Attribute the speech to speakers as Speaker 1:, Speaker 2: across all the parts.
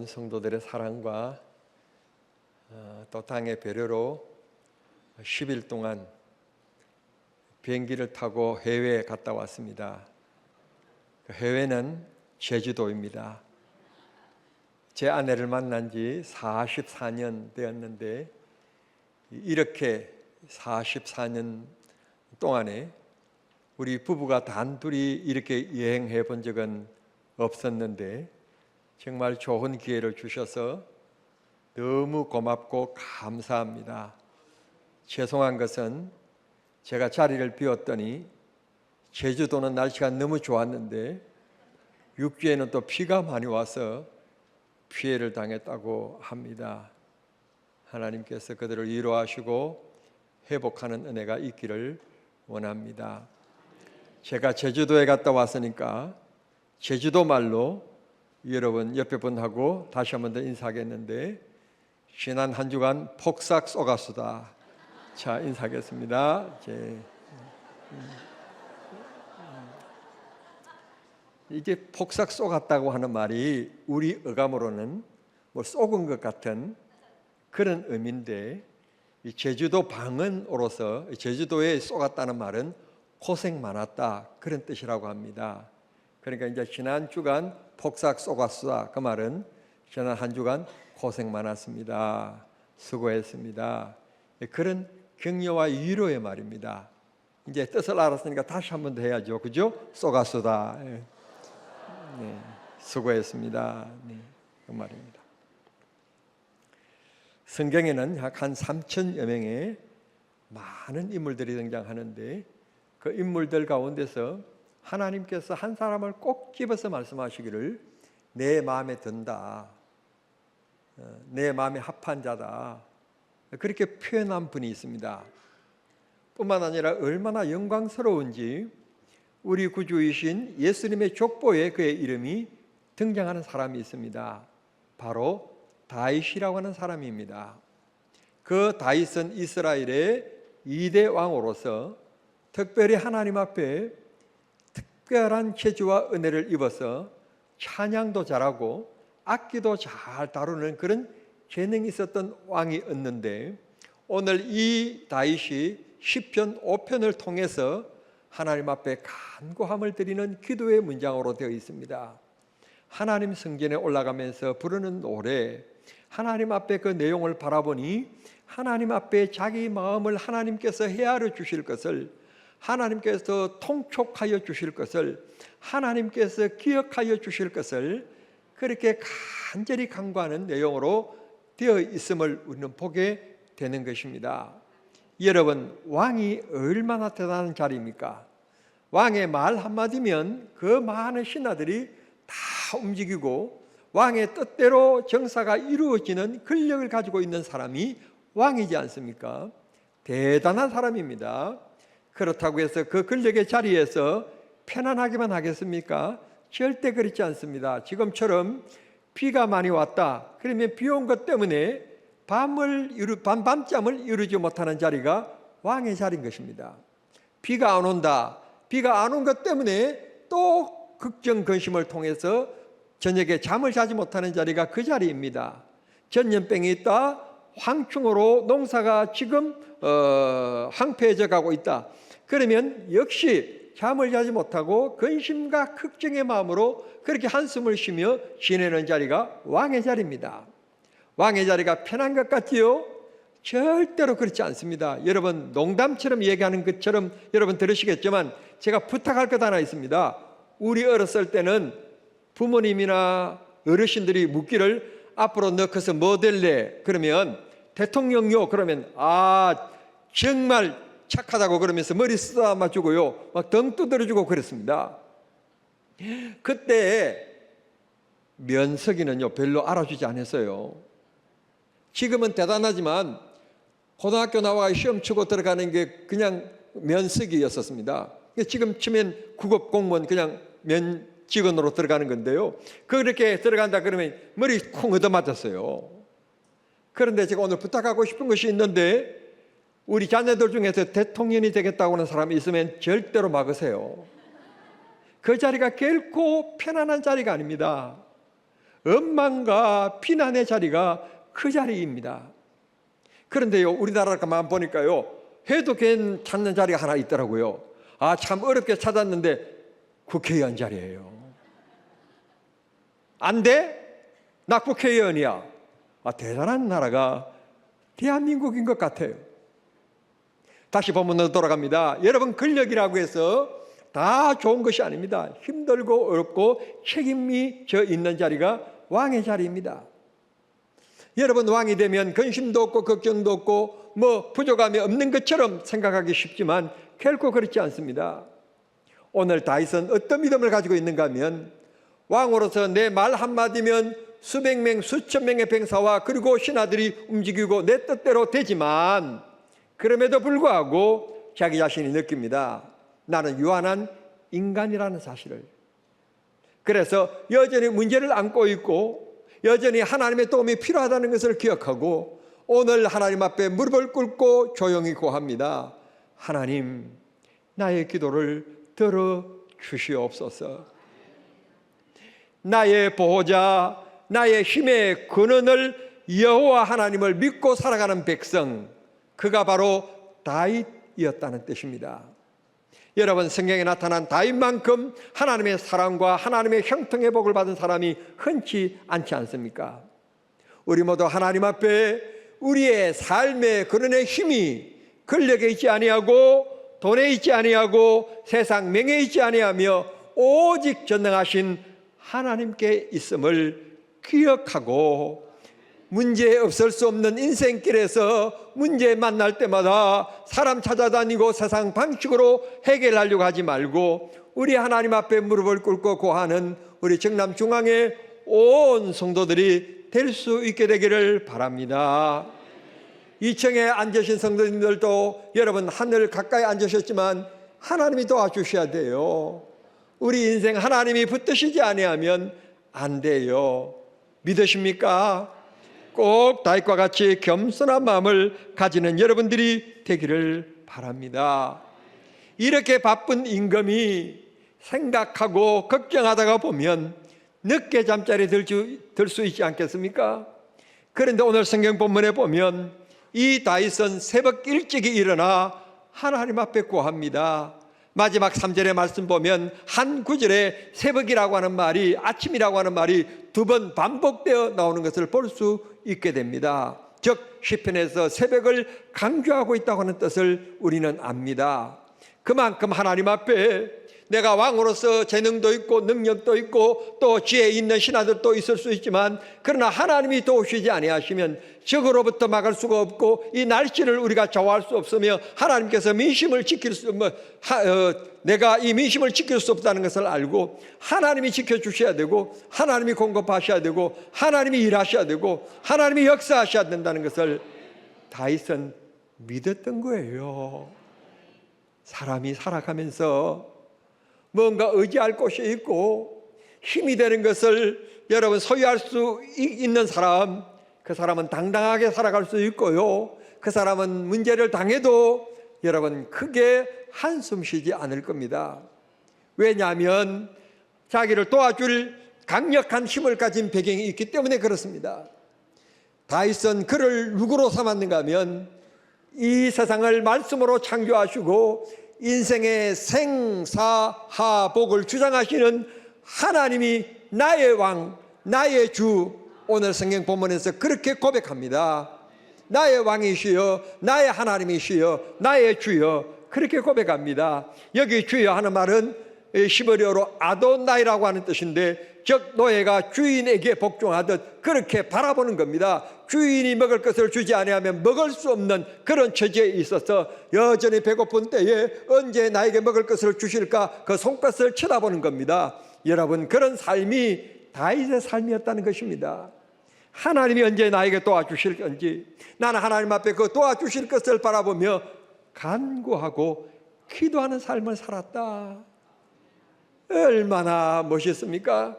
Speaker 1: 아름다운 성도들의 사랑과 또 땅의 배려로 10일 동안 비행기를 타고 해외에 갔다 왔습니다. 그 해외는 제주도입니다. 제 아내를 만난 지 44년 되었는데 이렇게 44년 동안에 우리 부부가 단둘이 이렇게 여행해 본 적은 없었는데 정말 좋은 기회를 주셔서 너무 고맙고 감사합니다. 죄송한 것은 제가 자리를 비웠더니 제주도는 날씨가 너무 좋았는데 육지에는 또 비가 많이 와서 피해를 당했다고 합니다. 하나님께서 그들을 위로하시고 회복하는 은혜가 있기를 원합니다. 제가 제주도에 갔다 왔으니까 제주도 말로 여러분 옆에 분하고 다시 한 번 더 인사하겠는데 지난 한 주간 폭삭 쏘가수다. 자, 인사하겠습니다. 이게 폭삭 쏘갔다고 하는 말이 우리 어감으로는 뭐 쏘은 것 같은 그런 의미인데 이 제주도 방언으로서 제주도에 쏘갔다는 말은 고생 많았다 그런 뜻이라고 합니다. 그러니까 이제 지난 주간 폭삭 쏘갔수다 그 말은 지난 한 주간 고생 많았습니다. 수고했습니다. 그런 격려와 위로의 말입니다. 이제 뜻을 알았으니까 다시 한 번 더 해야죠. 그죠? 쏘갔수다. 네, 수고했습니다. 네, 그 말입니다. 성경에는 약 한 3천여 명의 많은 인물들이 등장하는데 그 인물들 가운데서 하나님께서 한 사람을 꼭 집어서 말씀하시기를 내 마음에 든다, 내 마음에 합한 자다 그렇게 표현한 분이 있습니다. 뿐만 아니라 얼마나 영광스러운지 우리 구주이신 예수님의 족보에 그의 이름이 등장하는 사람이 있습니다. 바로 다윗이라고 하는 사람입니다. 그 다윗은 이스라엘의 2대 왕으로서 특별히 하나님 앞에 특별한 재주와 은혜를 입어서 찬양도 잘하고 악기도 잘 다루는 그런 재능이 있었던 왕이었는데 오늘 이 다윗이 시편 5편을 통해서 하나님 앞에 간구함을 드리는 기도의 문장으로 되어 있습니다. 하나님 성전에 올라가면서 부르는 노래, 하나님 앞에 그 내용을 바라보니 하나님 앞에 자기 마음을 하나님께서 헤아려 주실 것을, 하나님께서 통촉하여 주실 것을, 하나님께서 기억하여 주실 것을 그렇게 간절히 간구하는 내용으로 되어 있음을 우리는 보게 되는 것입니다. 여러분, 왕이 얼마나 대단한 자리입니까? 왕의 말 한마디면 그 많은 신하들이 다 움직이고 왕의 뜻대로 정사가 이루어지는 권력을 가지고 있는 사람이 왕이지 않습니까? 대단한 사람입니다. 그렇다고 해서 그 권력의 자리에서 편안하게만 하겠습니까? 절대 그렇지 않습니다. 지금처럼 비가 많이 왔다 그러면 비 온 것 때문에 밤잠을 이루지 못하는 자리가 왕의 자리인 것입니다. 비가 안 온다, 비가 안 온 것 때문에 또 걱정 근심을 통해서 저녁에 잠을 자지 못하는 자리가 그 자리입니다. 전염병이 있다, 황충으로 농사가 지금 황폐해져 가고 있다. 그러면 역시 잠을 자지 못하고 근심과 걱정의 마음으로 그렇게 한숨을 쉬며 지내는 자리가 왕의 자리입니다. 왕의 자리가 편한 것 같지요? 절대로 그렇지 않습니다. 여러분, 농담처럼 얘기하는 것처럼 여러분 들으시겠지만 제가 부탁할 것 하나 있습니다. 우리 어렸을 때는 부모님이나 어르신들이 묻기를 앞으로 너 커서 뭐 될래? 그러면 대통령요. 그러면 정말 착하다고 그러면서 머리 쓰다마 주고요, 막 등 두드려주고 그랬습니다. 그때 면석이는요 별로 알아주지 않았어요. 지금은 대단하지만 고등학교 나와 시험 치고 들어가는 게 그냥 면석이었었습니다. 지금 치면 국업 공무원 그냥 직원으로 들어가는 건데요, 그렇게 들어간다 그러면 머리 쿵 얻어맞았어요. 그런데 제가 오늘 부탁하고 싶은 것이 있는데 우리 자녀들 중에서 대통령이 되겠다고 하는 사람이 있으면 절대로 막으세요. 그 자리가 결코 편안한 자리가 아닙니다. 원망과 비난의 자리가 그 자리입니다. 그런데요, 우리나라만 보니까요, 해도 괜찮는 자리가 하나 있더라고요. 아, 참 어렵게 찾았는데 국회의원 자리예요. 안 돼? 나 국회의원이야. 아, 대단한 나라가 대한민국인 것 같아요. 다시 본문으로 돌아갑니다. 여러분, 권력이라고 해서 다 좋은 것이 아닙니다. 힘들고 어렵고 책임이 져 있는 자리가 왕의 자리입니다. 여러분, 왕이 되면 근심도 없고 걱정도 없고 뭐 부족함이 없는 것처럼 생각하기 쉽지만 결코 그렇지 않습니다. 오늘 다윗은 어떤 믿음을 가지고 있는가 하면, 왕으로서 내 말 한마디면 수백 명, 수천 명의 병사와 그리고 신하들이 움직이고 내 뜻대로 되지만, 그럼에도 불구하고 자기 자신이 느낍니다. 나는 유한한 인간이라는 사실을. 그래서 여전히 문제를 안고 있고 여전히 하나님의 도움이 필요하다는 것을 기억하고 오늘 하나님 앞에 무릎을 꿇고 조용히 고합니다. 하나님, 나의 기도를 들어주시옵소서. 나의 보호자, 나의 힘의 근원을 여호와 하나님을 믿고 살아가는 백성, 그가 바로 다윗이었다는 뜻입니다. 여러분, 성경에 나타난 다윗만큼 하나님의 사랑과 하나님의 형통의 복을 받은 사람이 흔치 않지 않습니까? 우리 모두 하나님 앞에 우리의 삶의 근원의 힘이 권력에 있지 아니하고 돈에 있지 아니하고 세상 명예에 있지 아니하며 오직 전능하신 하나님께 있음을 기억하고, 문제 없을 수 없는 인생길에서 문제 만날 때마다 사람 찾아다니고 세상 방식으로 해결하려고 하지 말고 우리 하나님 앞에 무릎을 꿇고 고하는 우리 정남 중앙의 온 성도들이 될 수 있게 되기를 바랍니다. 2층에 앉으신 성도님들도 여러분, 하늘 가까이 앉으셨지만 하나님이 도와주셔야 돼요. 우리 인생 하나님이 붙드시지 아니하면 안 돼요. 믿으십니까? 꼭 다윗과 같이 겸손한 마음을 가지는 여러분들이 되기를 바랍니다. 이렇게 바쁜 임금이 생각하고 걱정하다가 보면 늦게 잠자리 들 수 있지 않겠습니까? 그런데 오늘 성경 본문에 보면 이 다윗은 새벽 일찍이 일어나 하나님 앞에 구합니다. 마지막 3절의 말씀 보면 한 구절에 새벽이라고 하는 말이, 아침이라고 하는 말이 2번 반복되어 나오는 것을 볼 수 있게 됩니다. 즉 시편에서 새벽을 강조하고 있다고 하는 뜻을 우리는 압니다. 그만큼 하나님 앞에 내가 왕으로서 재능도 있고 능력도 있고 또 지혜 있는 신하들도 있을 수 있지만, 그러나 하나님이 도우시지 아니하시면 적으로부터 막을 수가 없고 이 날씨를 우리가 좌우할 수 없으며 하나님께서 민심을 지킬 수 내가 이 민심을 지킬 수 없다는 것을 알고 하나님이 지켜주셔야 되고 하나님이 공급하셔야 되고 하나님이 일하셔야 되고 하나님이 역사하셔야 된다는 것을 다윗은 믿었던 거예요. 사람이 살아가면서 뭔가 의지할 곳이 있고 힘이 되는 것을 여러분 소유할 수 있는 사람, 그 사람은 당당하게 살아갈 수 있고요, 그 사람은 문제를 당해도 여러분 크게 한숨 쉬지 않을 겁니다. 왜냐하면 자기를 도와줄 강력한 힘을 가진 배경이 있기 때문에 그렇습니다. 다윗은 그를 누구로 삼았는가 하면 이 세상을 말씀으로 창조하시고 인생의 생사하복을 주장하시는 하나님이 나의 왕, 나의 주, 오늘 성경 본문에서 그렇게 고백합니다. 나의 왕이시여, 나의 하나님이시여, 나의 주여, 그렇게 고백합니다. 여기 주여 하는 말은 히브리어로 아도나이라고 하는 뜻인데, 즉 노예가 주인에게 복종하듯 그렇게 바라보는 겁니다. 주인이 먹을 것을 주지 아니하면 먹을 수 없는 그런 처지에 있어서 여전히 배고픈 때에 언제 나에게 먹을 것을 주실까 그 손끝을 쳐다보는 겁니다. 여러분, 그런 삶이 다윗의 삶이었다는 것입니다. 하나님이 언제 나에게 도와주실 건지, 나는 하나님 앞에 그 도와주실 것을 바라보며 간구하고 기도하는 삶을 살았다. 얼마나 멋있습니까?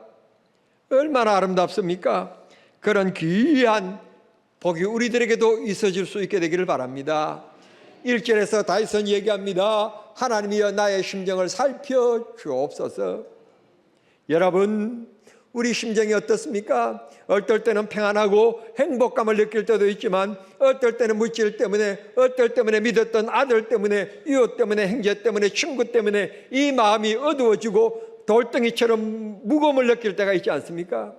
Speaker 1: 얼마나 아름답습니까? 그런 귀한 복이 우리들에게도 있어질 수 있게 되기를 바랍니다. 1절에서 다윗은 얘기합니다. 하나님이여 나의 심정을 살펴주옵소서. 여러분, 우리 심정이 어떻습니까? 어떨 때는 평안하고 행복감을 느낄 때도 있지만 어떨 때는 물질 때문에, 어떨 때문에 믿었던 아들 때문에, 이웃 때문에, 형제 때문에, 친구 때문에 이 마음이 어두워지고 돌덩이처럼 무거움을 느낄 때가 있지 않습니까?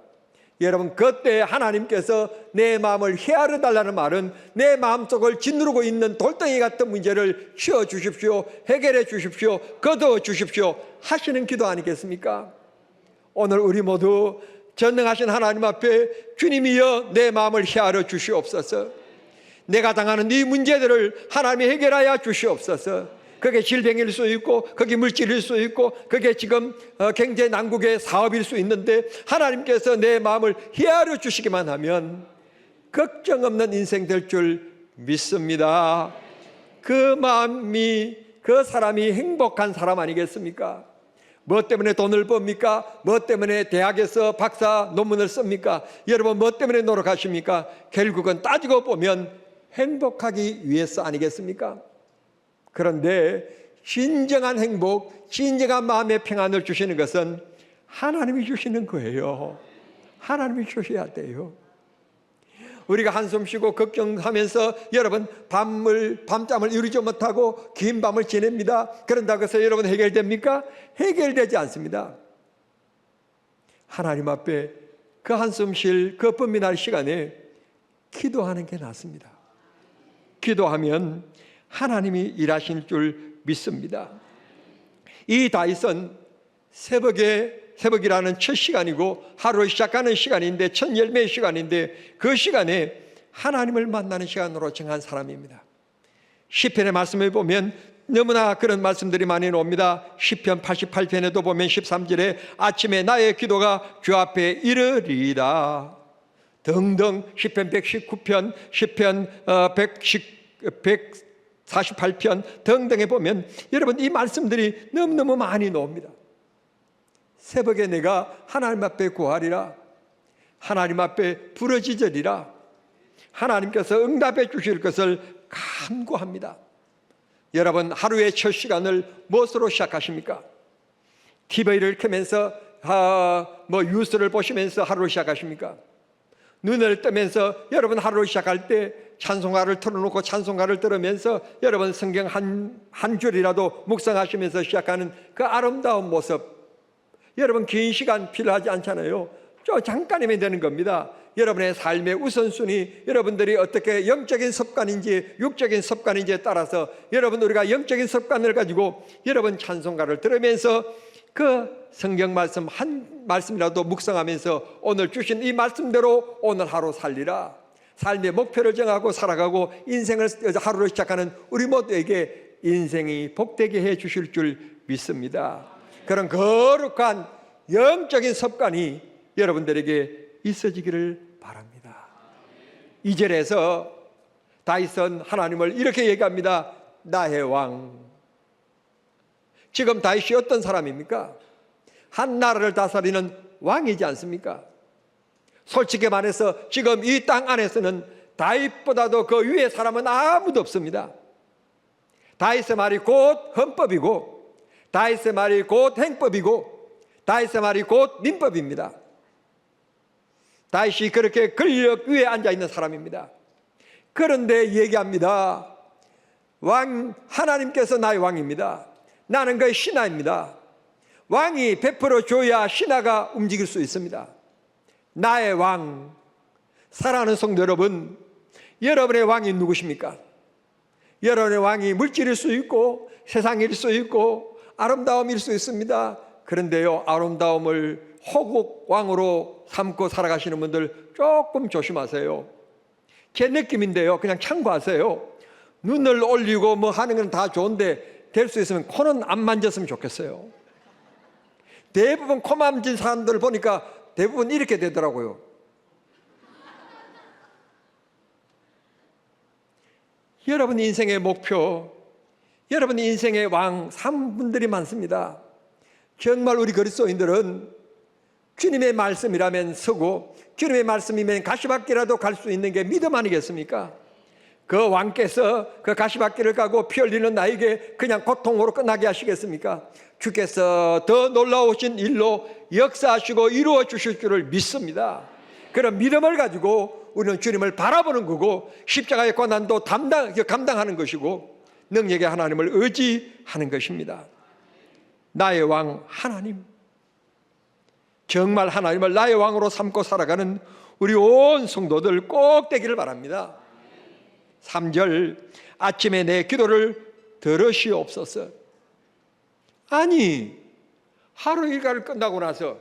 Speaker 1: 여러분, 그때 하나님께서 내 마음을 헤아려 달라는 말은 내 마음속을 짓누르고 있는 돌덩이 같은 문제를 치워주십시오, 해결해 주십시오, 거두어 주십시오 하시는 기도 아니겠습니까? 오늘 우리 모두 전능하신 하나님 앞에 주님이여 내 마음을 헤아려 주시옵소서. 내가 당하는 이 문제들을 하나님이 해결하여 주시옵소서. 그게 질병일 수 있고, 그게 물질일 수 있고, 그게 지금 경제 난국의 사업일 수 있는데 하나님께서 내 마음을 헤아려 주시기만 하면 걱정 없는 인생 될 줄 믿습니다. 그 마음이, 그 사람이 행복한 사람 아니겠습니까? 뭐 때문에 돈을 법니까? 뭐 때문에 대학에서 박사 논문을 씁니까? 여러분, 뭐 때문에 노력하십니까? 결국은 따지고 보면 행복하기 위해서 아니겠습니까? 그런데 진정한 행복, 진정한 마음의 평안을 주시는 것은 하나님이 주시는 거예요. 하나님이 주셔야 돼요. 우리가 한숨 쉬고 걱정하면서 여러분 밤잠을 이루지 못하고 긴 밤을 지냅니다. 그런다고 해서 여러분 해결됩니까? 해결되지 않습니다. 하나님 앞에 그 한숨 쉴 그 범민할 시간에 기도하는 게 낫습니다. 기도하면 하나님이 일하실 줄 믿습니다. 이 다윗은 새벽이라는 첫 시간이고 하루를 시작하는 시간인데, 첫 열매의 시간인데 그 시간에 하나님을 만나는 시간으로 정한 사람입니다. 시편의 말씀을 보면 너무나 그런 말씀들이 많이 나옵니다. 시편 88편에도 보면 13절에 아침에 나의 기도가 주 앞에 이르리이다 등등, 시편 119편, 시편 148편 등등에 보면 여러분 이 말씀들이 너무너무 많이 나옵니다. 새벽에 내가 하나님 앞에 구하리라, 하나님 앞에 부르짖으리라, 하나님께서 응답해 주실 것을 간구합니다. 여러분, 하루의 첫 시간을 무엇으로 시작하십니까? TV를 켜면서 뉴스를 보시면서 하루를 시작하십니까? 눈을 뜨면서 여러분 하루를 시작할 때 찬송가를 틀어놓고 찬송가를 들으면서 여러분 성경 한 줄이라도 묵상하시면서 시작하는 그 아름다운 모습, 여러분 긴 시간 필요하지 않잖아요. 저 잠깐이면 되는 겁니다. 여러분의 삶의 우선순위, 여러분들이 어떻게 영적인 습관인지 육적인 습관인지에 따라서 여러분 우리가 영적인 습관을 가지고 여러분 찬송가를 들으면서 그 성경 말씀 한 말씀이라도 묵상하면서 오늘 주신 이 말씀대로 오늘 하루 살리라, 삶의 목표를 정하고 살아가고 인생을 하루를 시작하는 우리 모두에게 인생이 복되게 해 주실 줄 믿습니다. 그런 거룩한 영적인 습관이 여러분들에게 있어지기를 바랍니다. 2절에서 다윗은 하나님을 이렇게 얘기합니다. 나의 왕. 지금 다윗이 어떤 사람입니까? 한 나라를 다스리는 왕이지 않습니까? 솔직히 말해서 지금 이 땅 안에서는 다윗보다도 그 위에 사람은 아무도 없습니다. 다윗의 말이 곧 헌법이고, 다윗의 말이 곧 행법이고, 다윗의 말이 곧 민법입니다. 다윗이 그렇게 권력 위에 앉아있는 사람입니다. 그런데 얘기합니다. 왕, 하나님께서 나의 왕입니다. 나는 그의 신하입니다. 왕이 베풀어 줘야 신하가 움직일 수 있습니다. 나의 왕. 사랑하는 성도 여러분, 여러분의 왕이 누구십니까? 여러분의 왕이 물질일 수 있고 세상일 수 있고 아름다움일 수 있습니다. 그런데요, 아름다움을 호국왕으로 삼고 살아가시는 분들 조금 조심하세요. 제 느낌인데요, 그냥 참고하세요. 눈을 올리고 뭐 하는 건 다 좋은데 될 수 있으면 코는 안 만졌으면 좋겠어요. 대부분 코 만진 사람들 보니까 대부분 이렇게 되더라고요. 여러분 인생의 목표, 여러분 인생의 왕 3분들이 많습니다. 정말 우리 그리스도인들은 주님의 말씀이라면 서고 주님의 말씀이면 가시밭길이라도 갈 수 있는 게 믿음 아니겠습니까? 그 왕께서 그 가시밭길을 가고 피 흘리는 나에게 그냥 고통으로 끝나게 하시겠습니까? 주께서 더 놀라우신 일로 역사하시고 이루어 주실 줄을 믿습니다. 그런 믿음을 가지고 우리는 주님을 바라보는 거고, 십자가의 고난도 감당하는 것이고, 능력의 하나님을 의지하는 것입니다. 나의 왕 하나님, 정말 하나님을 나의 왕으로 삼고 살아가는 우리 온 성도들 꼭 되기를 바랍니다. 3절, 아침에 내 기도를 들으시옵소서. 아니, 하루 일과를 끝나고 나서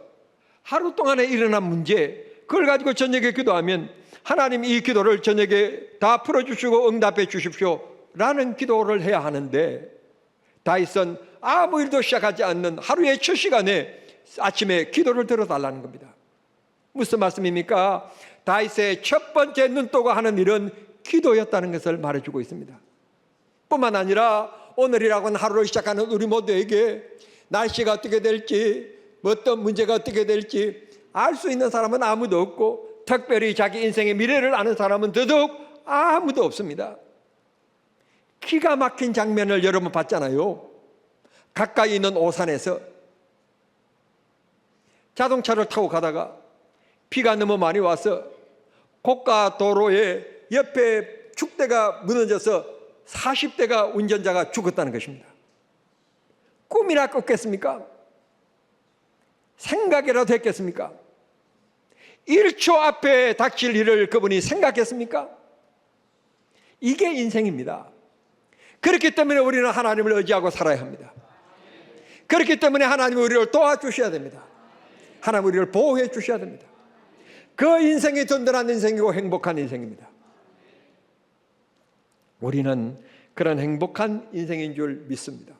Speaker 1: 하루 동안에 일어난 문제, 그걸 가지고 저녁에 기도하면 하나님 이 기도를 저녁에 다 풀어주시고 응답해 주십시오 라는 기도를 해야 하는데, 다윗은 아무 일도 시작하지 않는 하루의 첫 시간에 아침에 기도를 들어달라는 겁니다. 무슨 말씀입니까? 다윗의 첫 번째 눈떠가 하는 일은 기도였다는 것을 말해주고 있습니다. 뿐만 아니라 오늘이라고는 하루를 시작하는 우리 모두에게 날씨가 어떻게 될지, 어떤 문제가 어떻게 될지 알 수 있는 사람은 아무도 없고, 특별히 자기 인생의 미래를 아는 사람은 더더욱 아무도 없습니다. 기가 막힌 장면을 여러분 봤잖아요. 가까이 있는 오산에서 자동차를 타고 가다가 비가 너무 많이 와서 고가 도로에 옆에 축대가 무너져서 40대가 운전자가 죽었다는 것입니다. 꿈이나 꿨겠습니까? 생각이라도 했겠습니까? 1초 앞에 닥칠 일을 그분이 생각했습니까? 이게 인생입니다. 그렇기 때문에 우리는 하나님을 의지하고 살아야 합니다. 그렇기 때문에 하나님이 우리를 도와주셔야 됩니다. 하나님 우리를 보호해 주셔야 됩니다. 그 인생이 든든한 인생이고 행복한 인생입니다. 우리는 그런 행복한 인생인 줄 믿습니다.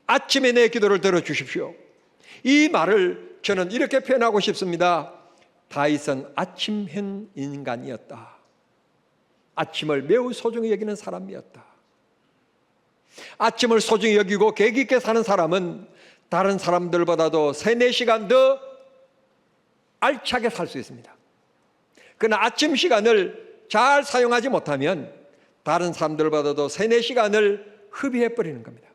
Speaker 1: 아침에 내 기도를 들어주십시오. 이 말을 저는 이렇게 표현하고 싶습니다. 다윗은 아침형 인간이었다. 아침을 매우 소중히 여기는 사람이었다. 아침을 소중히 여기고 계기 있게 사는 사람은 다른 사람들보다도 3-4시간 더 알차게 살 수 있습니다. 그러나 아침 시간을 잘 사용하지 못하면 다른 사람들보다도 3-4시간을 흡입해버리는 겁니다.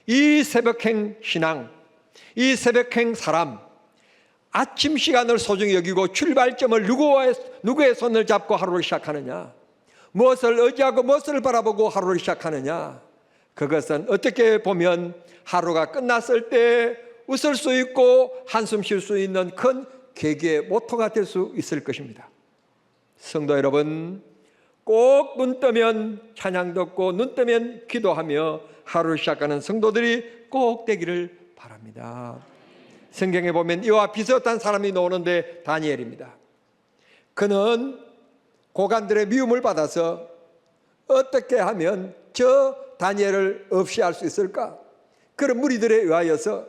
Speaker 1: 이 새벽행 신앙, 이 새벽행 사람, 아침 시간을 소중히 여기고 출발점을 누구의 손을 잡고 하루를 시작하느냐, 무엇을 의지하고 무엇을 바라보고 하루를 시작하느냐, 그것은 어떻게 보면 하루가 끝났을 때 웃을 수 있고 한숨 쉴 수 있는 큰 계기의 모토가 될 수 있을 것입니다. 성도 여러분, 꼭 눈 뜨면 찬양 듣고 눈 뜨면 기도하며 하루를 시작하는 성도들이 꼭 되기를 바랍니다. 성경에 보면 이와 비슷한 사람이 나오는데 다니엘입니다. 그는 고관들의 미움을 받아서 어떻게 하면 저 다니엘을 없이 할 수 있을까? 그런 무리들에 의하여서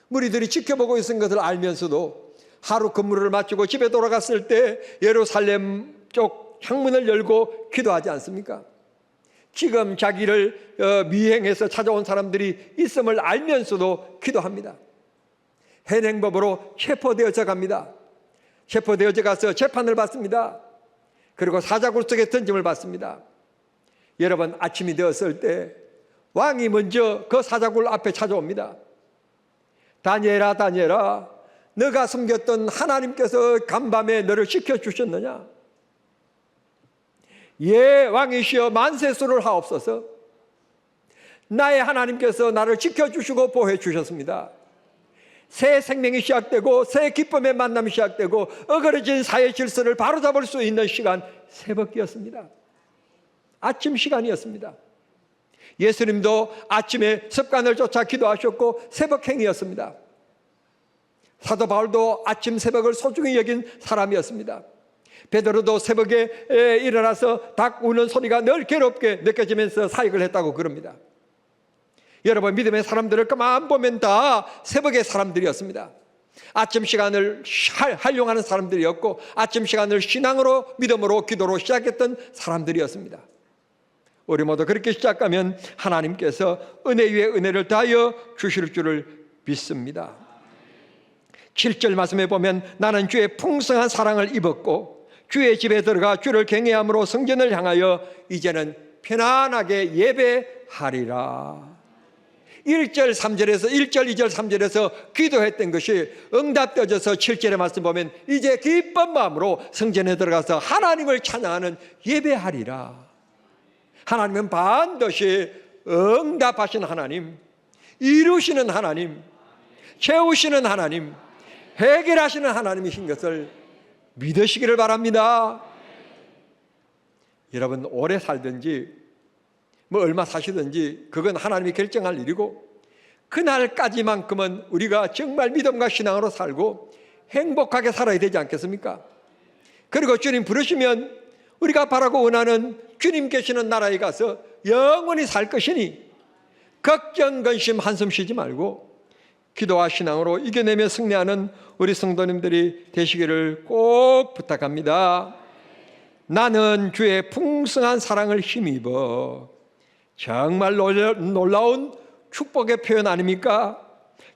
Speaker 1: 무리들이 지켜보고 있는 것을 알면서도 하루 근무를 마치고 집에 돌아갔을 때 예루살렘 쪽 창문을 열고 기도하지 않습니까? 지금 자기를 미행해서 찾아온 사람들이 있음을 알면서도 기도합니다. 현행법으로 체포되어져 갑니다. 체포되어져 가서 재판을 받습니다. 그리고 사자굴 속에 던짐을 받습니다. 여러분, 아침이 되었을 때 왕이 먼저 그 사자굴 앞에 찾아옵니다. 다니엘아, 다니엘아, 너가 숨겼던 하나님께서 간밤에 너를 지켜주셨느냐? 예, 왕이시여 만세수를 하옵소서. 나의 하나님께서 나를 지켜주시고 보호해 주셨습니다. 새 생명이 시작되고 새 기쁨의 만남이 시작되고 어그러진 사회 질서를 바로잡을 수 있는 시간, 새벽이었습니다. 아침 시간이었습니다. 예수님도 아침에 습관을 쫓아 기도하셨고 새벽행이었습니다. 사도 바울도 아침 새벽을 소중히 여긴 사람이었습니다. 베드로도 새벽에 일어나서 닭 우는 소리가 늘 괴롭게 느껴지면서 사역을 했다고 그럽니다. 여러분, 믿음의 사람들을 그만 보면 다 새벽의 사람들이었습니다. 아침 시간을 활용하는 사람들이었고 아침 시간을 신앙으로, 믿음으로, 기도로 시작했던 사람들이었습니다. 우리 모두 그렇게 시작하면 하나님께서 은혜 위에 은혜를 더하여 주실 줄을 믿습니다. 7절 말씀에 보면 나는 주의 풍성한 사랑을 입었고 주의 집에 들어가 주를 경외함으로 성전을 향하여 이제는 편안하게 예배하리라. 1절 3절에서 1절 2절 3절에서 기도했던 것이 응답되어져서 7절의 말씀 보면 이제 기쁜 마음으로 성전에 들어가서 하나님을 찬양하는 예배하리라. 하나님은 반드시 응답하시는 하나님, 이루시는 하나님, 채우시는 하나님, 해결하시는 하나님이신 것을 믿으시기를 바랍니다. 여러분, 오래 살든지 얼마 사시든지 그건 하나님이 결정할 일이고, 그날까지만큼은 우리가 정말 믿음과 신앙으로 살고 행복하게 살아야 되지 않겠습니까? 그리고 주님 부르시면 우리가 바라고 원하는 주님 계시는 나라에 가서 영원히 살 것이니 걱정 근심 한숨 쉬지 말고 기도와 신앙으로 이겨내며 승리하는 우리 성도님들이 되시기를 꼭 부탁합니다. 나는 주의 풍성한 사랑을 힘입어. 정말 놀라운 축복의 표현 아닙니까?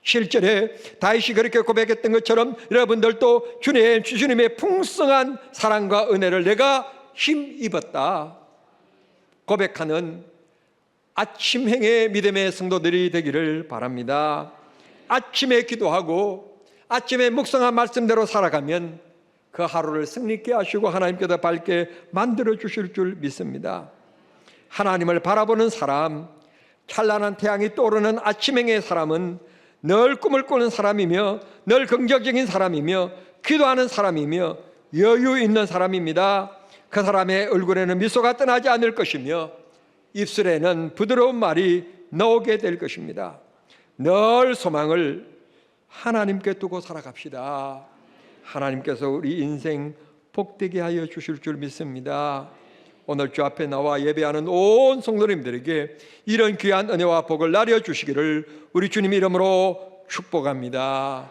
Speaker 1: 7절에 다윗이 그렇게 고백했던 것처럼 여러분들도 주님의 풍성한 사랑과 은혜를 내가 힘입었다 고백하는 아침행의 믿음의 성도들이 되기를 바랍니다. 아침에 기도하고 아침에 묵상한 말씀대로 살아가면 그 하루를 승리케 하시고 하나님께서 밝게 만들어 주실 줄 믿습니다. 하나님을 바라보는 사람, 찬란한 태양이 떠오르는 아침행의 사람은 늘 꿈을 꾸는 사람이며 늘 긍정적인 사람이며 기도하는 사람이며 여유 있는 사람입니다. 그 사람의 얼굴에는 미소가 떠나지 않을 것이며 입술에는 부드러운 말이 나오게 될 것입니다. 늘 소망을 하나님께 두고 살아갑시다. 하나님께서 우리 인생 복되게 하여 주실 줄 믿습니다. 오늘 주 앞에 나와 예배하는 온 성도님들에게 이런 귀한 은혜와 복을 나려 주시기를 우리 주님 이름으로 축복합니다.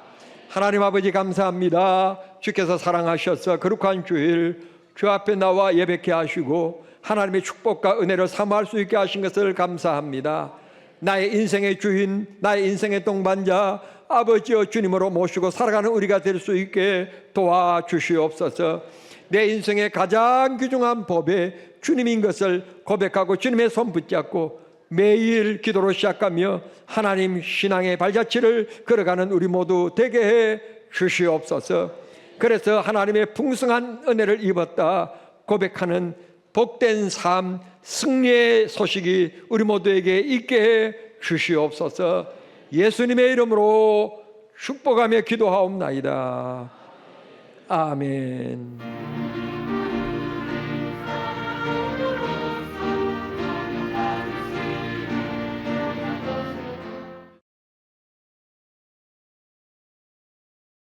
Speaker 1: 하나님 아버지 감사합니다. 주께서 사랑하셔서 거룩한 주일 주 앞에 나와 예배케 하시고 하나님의 축복과 은혜를 사모할 수 있게 하신 것을 감사합니다. 나의 인생의 주인, 나의 인생의 동반자 아버지여 주님으로 모시고 살아가는 우리가 될 수 있게 도와주시옵소서. 내 인생의 가장 귀중한 법에 주님인 것을 고백하고 주님의 손 붙잡고 매일 기도로 시작하며 하나님 신앙의 발자취를 걸어가는 우리 모두 되게 해 주시옵소서. 그래서 하나님의 풍성한 은혜를 입었다 고백하는 복된 삶, 승리의 소식이 우리 모두에게 있게 해 주시옵소서. 예수님의 이름으로 축복하며 기도하옵나이다. 아멘.